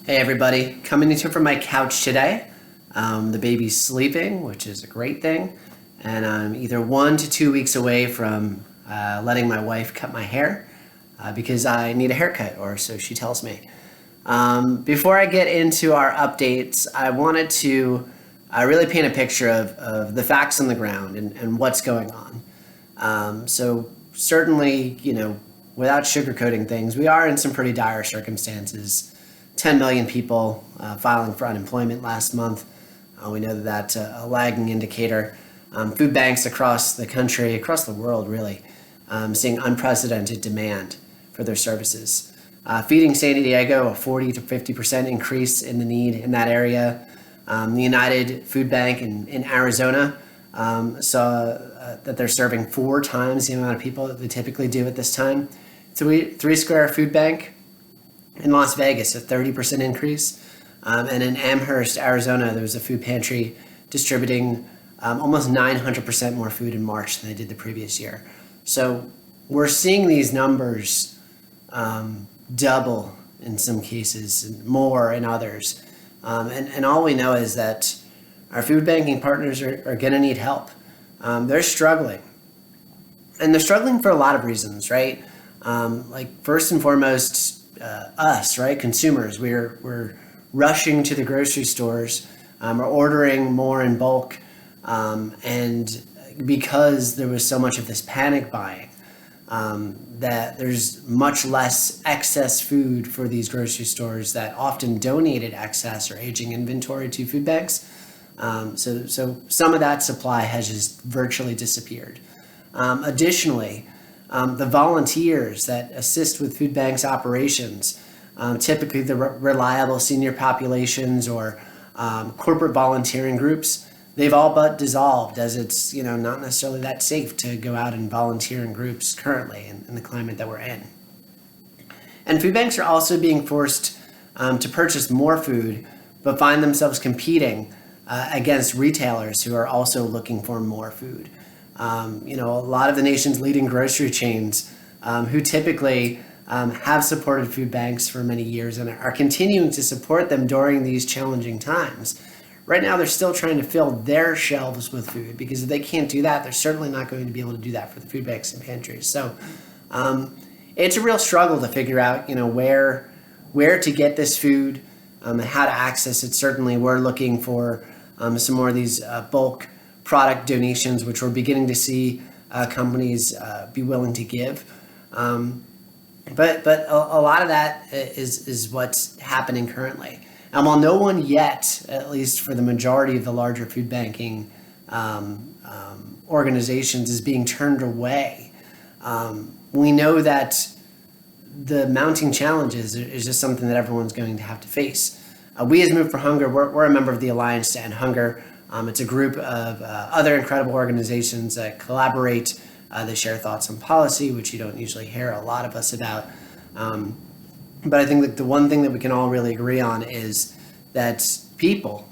Hey everybody, coming into from my couch today. The baby's sleeping, which is a great thing, and I'm either 1 to 2 weeks away from letting my wife cut my hair because I need a haircut, or so she tells me. Before I get into our updates, I wanted to really paint a picture of the facts on the ground and what's going on. So certainly, without sugarcoating things, we are in some pretty dire circumstances. 10 million people filing for unemployment last month. We know that that's a lagging indicator. Food banks across the country, across the world really, seeing unprecedented demand for their services. Feeding San Diego, a 40 to 50% increase in the need in that area. The United Food Bank in Arizona saw that they're serving 4 times the amount of people that they typically do at this time. Three Square Food Bank in Las Vegas, a 30% increase. And in Amherst, Arizona, there was a food pantry distributing almost 900% more food in March than they did the previous year. So we're seeing these numbers double in some cases, and more in others. And all we know is that our food banking partners are going to need help. They're struggling. And they're struggling for a lot of reasons, right? Like first and foremost, us, right? Consumers, we're rushing to the grocery stores, we're ordering more in bulk, and because there was so much of this panic buying, that there's much less excess food for these grocery stores that often donated excess or aging inventory to food banks. So some of that supply has just virtually disappeared. Additionally, the volunteers that assist with food banks operations, typically the reliable senior populations or corporate volunteering groups, they've all but dissolved, as it's not necessarily that safe to go out and volunteer in groups currently in the climate that we're in. And food banks are also being forced to purchase more food, but find themselves competing against retailers who are also looking for more food. A lot of the nation's leading grocery chains who typically have supported food banks for many years and are continuing to support them during these challenging times. Right now, they're still trying to fill their shelves with food, because if they can't do that, they're certainly not going to be able to do that for the food banks and pantries. So it's a real struggle to figure out, where to get this food and how to access it. Certainly, we're looking for some more of these bulk product donations, which we're beginning to see companies be willing to give. But a lot of that is what's happening currently. And while no one yet, at least for the majority of the larger food banking organizations, is being turned away, we know that the mounting challenges is just something that everyone's going to have to face. We as Move for Hunger, we're a member of the Alliance to End Hunger. It's a group of other incredible organizations that collaborate. They share thoughts on policy, which you don't usually hear a lot of us about. But I think that the one thing that we can all really agree on is that people,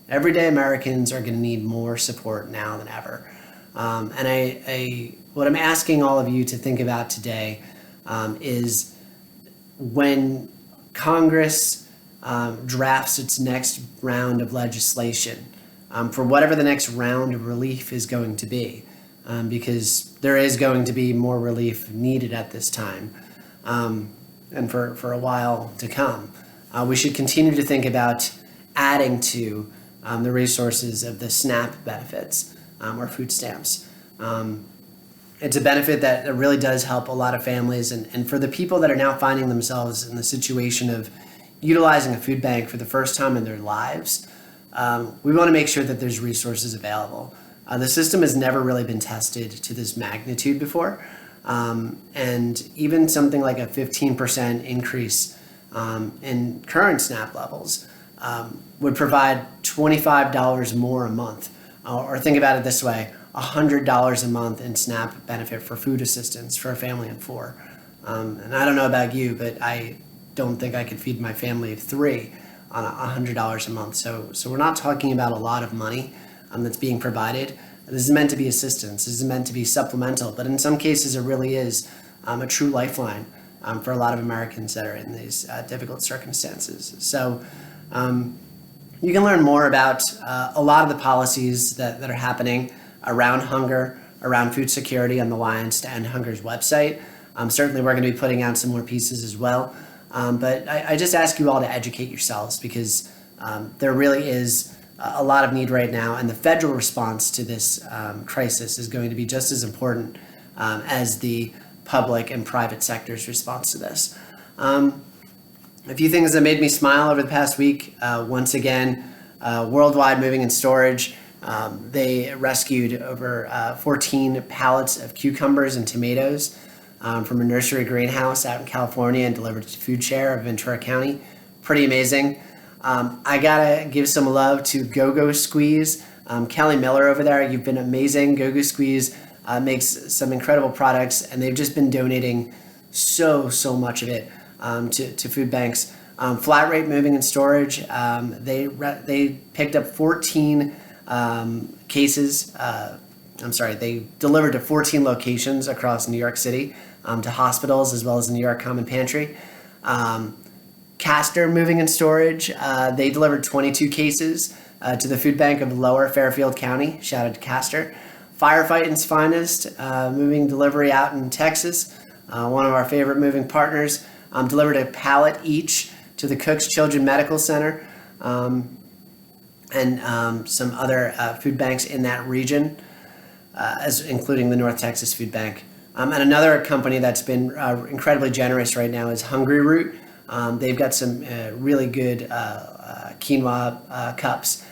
everyday Americans, are going to need more support now than ever. And what I'm asking all of you to think about today is when Congress drafts its next round of legislation, for whatever the next round of relief is going to be, because there is going to be more relief needed at this time, and for a while to come. We should continue to think about adding to the resources of the SNAP benefits, or food stamps. It's a benefit that really does help a lot of families, and for the people that are now finding themselves in the situation of utilizing a food bank for the first time in their lives, we want to make sure that there's resources available. The system has never really been tested to this magnitude before, and even something like a 15% increase in current SNAP levels would provide $25 more a month. Or think about it this way, $100 a month in SNAP benefit for food assistance for a family of 4. And I don't know about you, but I don't think I could feed my family of 3 on $100 a month. So we're not talking about a lot of money that's being provided. This is meant to be assistance. This is meant to be supplemental, but in some cases it really is a true lifeline for a lot of Americans that are in these difficult circumstances. So you can learn more about a lot of the policies that are happening around hunger, around food security on the Lions to End Hunger's website. Certainly we're going to be putting out some more pieces as well. But I just ask you all to educate yourselves, because there really is a lot of need right now, and the federal response to this crisis is going to be just as important as the public and private sector's response to this. A few things that made me smile over the past week. Once again, Worldwide Moving and Storage, they rescued over 14 pallets of cucumbers and tomatoes from a nursery greenhouse out in California and delivered to Food Share of Ventura County. Pretty amazing. I gotta give some love to Go-Go Squeeze. Kelly Miller over there, you've been amazing. Go-Go Squeeze makes some incredible products, and they've just been donating so much of it to food banks. Flat Rate Moving and Storage, they picked up 14 cases. They delivered to 14 locations across New York City, to hospitals as well as the New York Common Pantry. Castor Moving and Storage, they delivered 22 cases to the food bank of Lower Fairfield County. Shout out to Castor. Firefighting's Finest, moving delivery out in Texas, one of our favorite moving partners, delivered a pallet each to the Cook's Children's Medical Center, and some other food banks in that region, including the North Texas Food Bank. And another company that's been incredibly generous right now is Hungry Root. They've got some really good quinoa cups.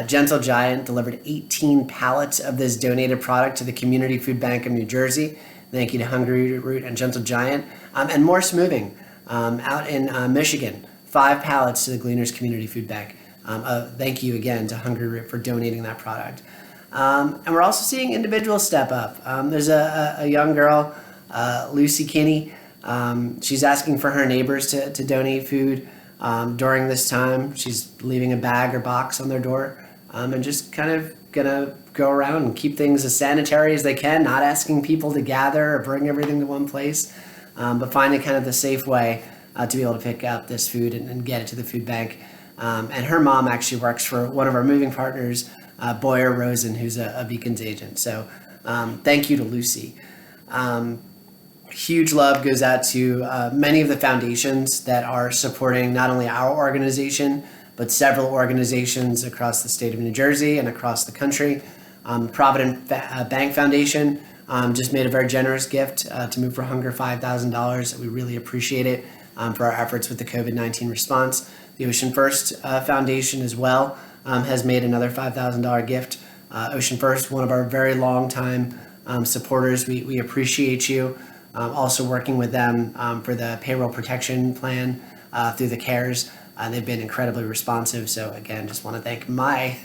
Gentle Giant delivered 18 pallets of this donated product to the Community Food Bank of New Jersey. Thank you to Hungry Root and Gentle Giant. And Morse Moving out in Michigan, 5 pallets to the Gleaners Community Food Bank. Thank you again to Hungry Root for donating that product. And we're also seeing individuals step up. There's a young girl, Lucy Kinney. She's asking for her neighbors to donate food during this time. She's leaving a bag or box on their door, and just kind of gonna go around and keep things as sanitary as they can, not asking people to gather or bring everything to one place, but finding kind of the safe way to be able to pick up this food and get it to the food bank. And her mom actually works for one of our moving partners, Boyer Rosen, who's a Beacons agent. So thank you to Lucy. Huge love goes out to many of the foundations that are supporting not only our organization, but several organizations across the state of New Jersey and across the country. Provident Bank Foundation just made a very generous gift to Move for Hunger, $5,000. We really appreciate it for our efforts with the COVID-19 response. The Ocean First Foundation as well has made another $5,000 gift. Ocean First, one of our very long time supporters. We appreciate you. Also working with them for the payroll protection plan through the CARES. They've been incredibly responsive. So again, just want to thank my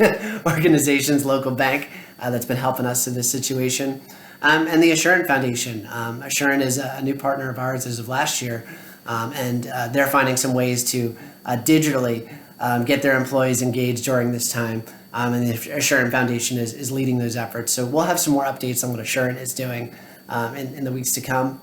organization's local bank that's been helping us in this situation. And the Assurant Foundation. Assurant is a new partner of ours as of last year. And they're finding some ways to digitally get their employees engaged during this time. And the Assurant Foundation is leading those efforts. So we'll have some more updates on what Assurant is doing in the weeks to come.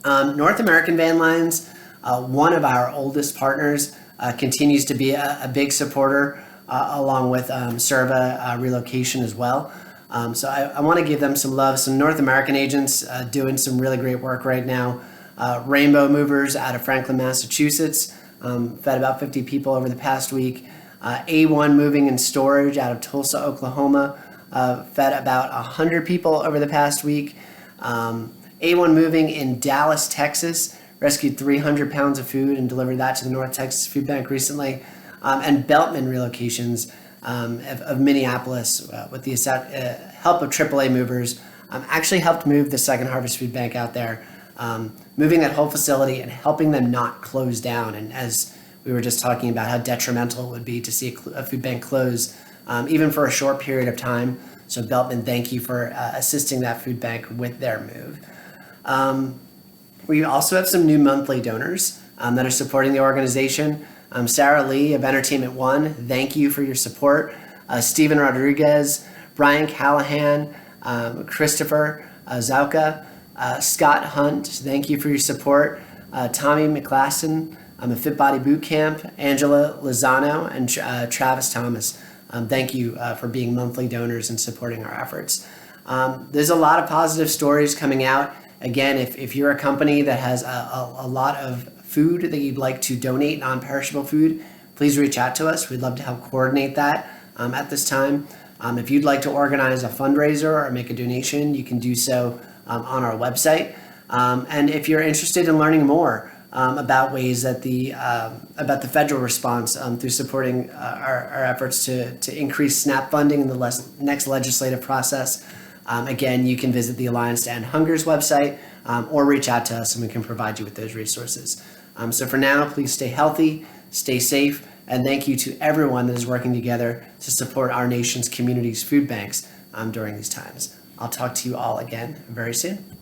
North American Van Lines, one of our oldest partners, continues to be a big supporter along with Serva Relocation as well. So I want to give them some love. Some North American agents doing some really great work right now. Rainbow Movers out of Franklin, Massachusetts, fed about 50 people over the past week. A1 Moving and Storage out of Tulsa, Oklahoma, fed about 100 people over the past week. A1 Moving in Dallas, Texas, rescued 300 pounds of food and delivered that to the North Texas Food Bank recently. And Beltman Relocations of Minneapolis, with the help of AAA Movers, actually helped move the Second Harvest Food Bank out there, moving that whole facility and helping them not close down. And as we were just talking about how detrimental it would be to see a food bank close, even for a short period of time. So Beltman, thank you for assisting that food bank with their move. We also have some new monthly donors that are supporting the organization. Sarah Lee of Entertainment One, thank you for your support. Stephen Rodriguez, Brian Callahan, Christopher Zauka, Scott Hunt, thank you for your support. Tommy McClassen, a Fit Body Boot Camp, Angela Lozano, and Travis Thomas. Thank you for being monthly donors and supporting our efforts. There's a lot of positive stories coming out. Again, if you're a company that has a lot of food that you'd like to donate, non-perishable food, please reach out to us. We'd love to help coordinate that at this time. If you'd like to organize a fundraiser or make a donation, you can do so on our website. And if you're interested in learning more about ways that about the federal response through supporting our efforts to increase SNAP funding in the next legislative process, again, you can visit the Alliance to End Hunger's website or reach out to us and we can provide you with those resources. So for now, please stay healthy, stay safe, and thank you to everyone that is working together to support our nation's communities' food banks during these times. I'll talk to you all again very soon.